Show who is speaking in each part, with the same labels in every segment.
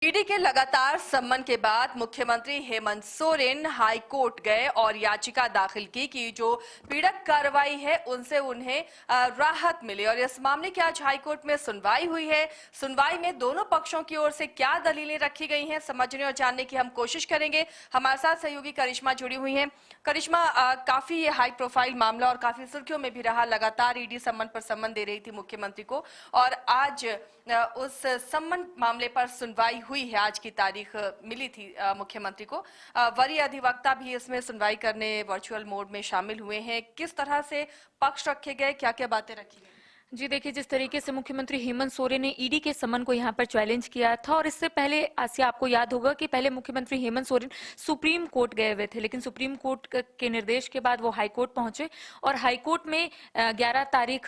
Speaker 1: ED के लगातार सम्मन के बाद मुख्यमंत्री हेमंत सोरेन हाई कोर्ट गए और याचिका दाखिल की कि जो पीड़क कार्रवाई है उनसे उन्हें राहत मिले। और इस मामले की आज हाई कोर्ट में सुनवाई हुई है। सुनवाई में दोनों पक्षों की ओर से क्या दलीलें रखी गई हैं, समझने और जानने की हम कोशिश करेंगे। हमारे साथ सहयोगी करिश्मा जुड़ी हुई हैं। करिश्मा, काफी हाई प्रोफाइल मामला और काफी सुर्खियों में भी रहा। लगातार ईडी सम्मन पर सम्मन दे रही थी मुख्यमंत्री को और आज उस सम्मन मामले पर सुनवाई हुई है। आज की तारीख मिली थी मुख्यमंत्री को। वरीय अधिवक्ता भी इसमें सुनवाई करने वर्चुअल मोड में शामिल हुए हैं। किस तरह से पक्ष रखे गए, क्या क्या बातें रखी गई?
Speaker 2: जी देखिए, जिस तरीके से मुख्यमंत्री हेमंत सोरेन ने ईडी के सम्मन को यहाँ पर चैलेंज किया था और इससे पहले आसिया आपको याद होगा कि पहले मुख्यमंत्री हेमंत सोरेन सुप्रीम कोर्ट गए हुए थे, लेकिन सुप्रीम कोर्ट के निर्देश के बाद वो हाई कोर्ट पहुंचे और हाई कोर्ट में 11 तारीख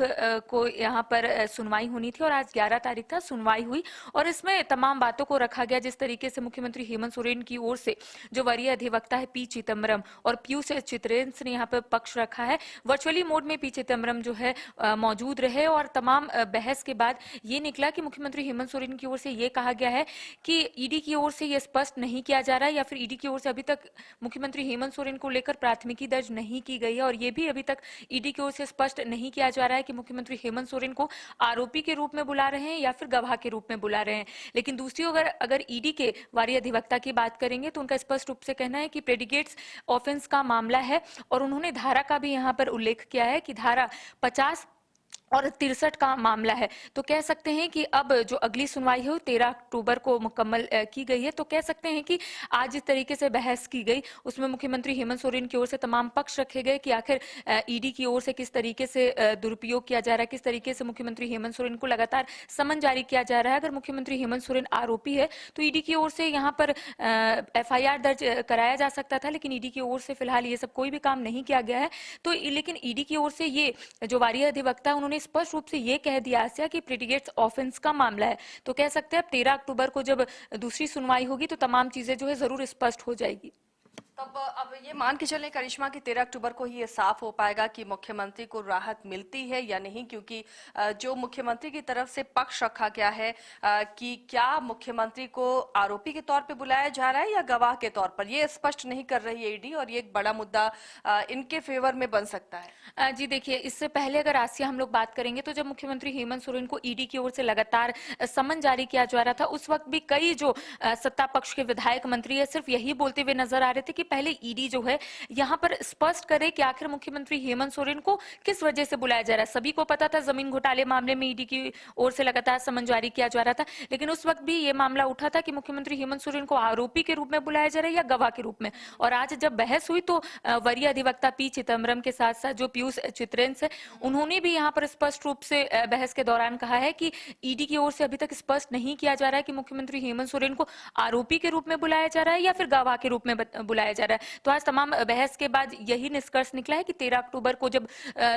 Speaker 2: को यहाँ पर सुनवाई होनी थी और आज 11 तारीख था, सुनवाई हुई और इसमें तमाम बातों को रखा गया। जिस तरीके से मुख्यमंत्री हेमंत सोरेन की ओर से जो वरीय अधिवक्ता है पी चिदम्बरम और पीयूष चित्रेंस ने यहाँ पर पक्ष रखा है। वर्चुअली मोड में पी चिदम्बरम जो है मौजूद रहे और तमाम बहस के बाद ये निकला कि मुख्यमंत्री हेमंत सोरेन की ओर से ये कहा गया है कि ईडी की ओर से ये स्पष्ट नहीं किया जा रहा है या फिर ईडी की ओर से अभी तक मुख्यमंत्री हेमंत सोरेन को लेकर प्राथमिकी दर्ज नहीं की गई है और ये भी अभी तक ईडी की ओर से स्पष्ट नहीं किया जा रहा है कि मुख्यमंत्री हेमंत सोरेन को आरोपी के रूप में बुला रहे हैं या फिर गवाह के रूप में बुला रहे हैं। लेकिन दूसरी अगर ईडी के वरीय अधिवक्ता की बात करेंगे तो उनका स्पष्ट रूप से कहना है कि प्रेडिकेट्स ऑफेंस का मामला है और उन्होंने धारा का भी यहाँ पर उल्लेख किया है कि धारा 50 और 63 का मामला है। तो कह सकते हैं कि अब जो अगली सुनवाई है वो 13 अक्टूबर को मुकम्मल की गई है। तो कह सकते हैं कि आज जिस तरीके से बहस की गई उसमें मुख्यमंत्री हेमंत सोरेन की ओर से तमाम पक्ष रखे गए कि आखिर ईडी की ओर से किस तरीके से दुरुपयोग किया जा रहा है, किस तरीके से मुख्यमंत्री हेमंत सोरेन को लगातार समन जारी किया जा रहा है। अगर मुख्यमंत्री हेमंत सोरेन आरोपी है तो ईडी की ओर से यहाँ पर FIR दर्ज कराया जा सकता था, लेकिन ईडी की ओर से फिलहाल ये सब कोई भी काम नहीं किया गया है। तो लेकिन ईडी की ओर से ये जो वरीय अधिवक्ता उन्होंने स्पष्ट रूप से ये कह दिया आसिया कि प्रेडिकेट्स ऑफेंस का मामला है। तो कह सकते हैं अब 13 अक्टूबर को जब दूसरी सुनवाई होगी तो तमाम चीजें जो है जरूर स्पष्ट हो जाएगी।
Speaker 1: तब अब ये मान के चलें करिश्मा कि 13 अक्टूबर को ही ये साफ हो पाएगा कि मुख्यमंत्री को राहत मिलती है या नहीं, क्योंकि जो मुख्यमंत्री की तरफ से पक्ष रखा गया है कि क्या मुख्यमंत्री को आरोपी के तौर पे बुलाया जा रहा है या गवाह के तौर पर, ये स्पष्ट नहीं कर रही है ईडी और ये एक बड़ा मुद्दा इनके फेवर में बन सकता है।
Speaker 2: जी देखिए, इससे पहले अगर आसिया हम लोग बात करेंगे तो जब मुख्यमंत्री हेमंत सोरेन को ईडी की ओर से लगातार समन जारी किया जा रहा था उस वक्त भी कई जो सत्ता पक्ष के विधायक मंत्री है सिर्फ यही बोलते हुए नजर आ रहे थे कि पहले ईडी जो है यहाँ पर स्पष्ट करे कि आखिर मुख्यमंत्री हेमंत सोरेन को किस वजह से बुलाया जा रहा है। सभी को पता था जमीन घोटाले मामले में ईडी की ओर से लगातार समन जारी किया जा रहा था, लेकिन उस वक्त भी ये मामला उठा था कि मुख्यमंत्री हेमंत सोरेन को आरोपी के रूप में बुलाया जा रहा है या गवाह के रूप में। और आज जब बहस हुई तो वरीय अधिवक्ता पी चिदम्बरम के साथ साथ जो पीयूष चित्रेंस है उन्होंने भी यहाँ पर स्पष्ट रूप से बहस के दौरान कहा है कि ईडी की ओर से अभी तक स्पष्ट नहीं किया जा रहा है कि मुख्यमंत्री हेमंत सोरेन को आरोपी के रूप में बुलाया जा रहा है या फिर गवाह के रूप में बुलाया जा रहा है। तो आज तमाम बहस के बाद यही निष्कर्ष निकला है कि 13 अक्टूबर को जब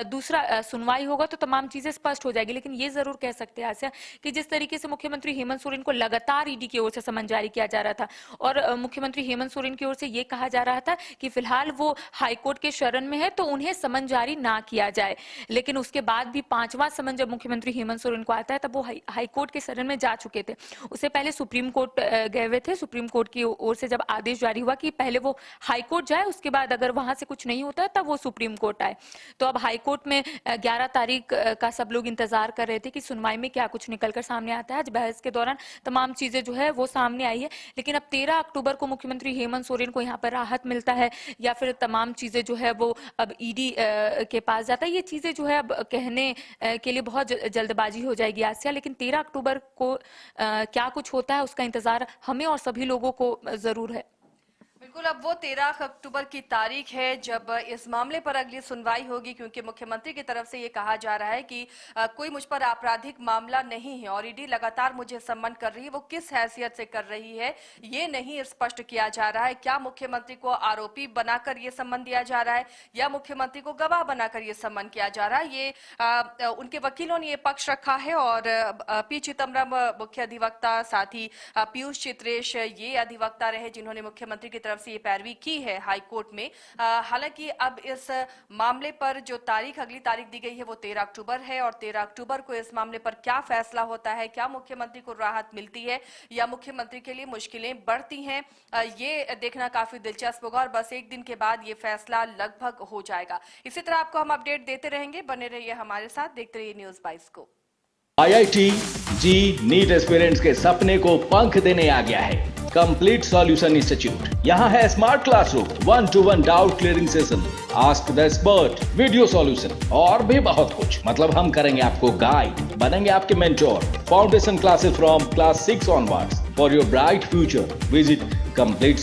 Speaker 2: दूसरा सुनवाई होगा तो तमाम चीजें स्पष्ट हो जाएगी। लेकिन ये जरूर कह सकते हैं आसिया कि जिस तरीके से मुख्यमंत्री हेमंत सोरेन को लगातार ईडी की ओर से समन जारी किया जा रहा था और मुख्यमंत्री हेमंत सोरेन की ओर से ये कहा जा रहा था कि फिलहाल वो हाईकोर्ट के शरण में है तो उन्हें समन जारी ना किया जाए, लेकिन उसके बाद भी 5वां समन जब मुख्यमंत्री हेमंत सोरेन को आता है तब वो हाईकोर्ट के शरण में जा चुके थे। उससे पहले सुप्रीम कोर्ट गए हुए थे। सुप्रीम कोर्ट की ओर से जब आदेश जारी हुआ कि पहले वो हाईकोर्ट जाए, उसके बाद अगर वहां से कुछ नहीं होता तब वो सुप्रीम कोर्ट आए। तो अब हाईकोर्ट में 11 तारीख का सब लोग इंतजार कर रहे थे कि सुनवाई में क्या कुछ निकलकर सामने आता है। आज बहस के दौरान तमाम चीजें जो है वो सामने आई है, लेकिन अब 13 अक्टूबर को मुख्यमंत्री हेमंत सोरेन को यहाँ पर राहत मिलता है या फिर तमाम चीजें जो है वो अब ईडी के पास जाता है, ये चीजें जो है अब कहने के लिए बहुत जल्दबाजी हो जाएगी आसिया। लेकिन 13 अक्टूबर को क्या कुछ होता है उसका इंतजार हमें और सभी लोगों को जरूर है।
Speaker 1: बिल्कुल, अब वो 13 अक्टूबर की तारीख है जब इस मामले पर अगली सुनवाई होगी, क्योंकि मुख्यमंत्री की तरफ से ये कहा जा रहा है कि कोई मुझ पर आपराधिक मामला नहीं है और ईडी लगातार मुझे सम्मन कर रही है। वो किस हैसियत से कर रही है ये नहीं स्पष्ट किया जा रहा है। क्या मुख्यमंत्री को आरोपी बनाकर ये सम्मन दिया जा रहा है या मुख्यमंत्री को गवाह बनाकर ये सम्मन किया जा रहा है, ये उनके वकीलों ने ये पक्ष रखा है। और पी चिदम्बरम मुख्य अधिवक्ता, साथ ही पीयूष चित्रेश ये अधिवक्ता रहे जिन्होंने मुख्यमंत्री की तरफ से ये पैरवी की है हाई कोर्ट में। हालांकि अब इस मामले पर जो अगली तारीख दी गई है वो 13 अक्टूबर है और 13 अक्टूबर को इस मामले पर क्या फैसला होता है, क्या मुख्यमंत्री को राहत मिलती है या मुख्यमंत्री के लिए मुश्किलें बढ़ती हैं, ये देखना काफी दिलचस्प होगा और बस एक दिन के बाद ये फैसला लगभग हो जाएगा। इसी तरह आपको हम अपडेट देते रहेंगे, बने रहिए हमारे साथ, देखते रहिए न्यूज़ 22 को।
Speaker 3: IIT जी नीट एस्पिरेंट्स के सपने को पंख देने आ गया है कंप्लीट सॉल्यूशन इंस्टीट्यूट। यहाँ है smart classroom, 1-to-1 doubt clearing session, ask the expert, video solution और भी बहुत कुछ। मतलब हम करेंगे आपको गाइड, बनेंगे आपके mentor. Foundation classes from class 6 onwards for your bright future. Visit complete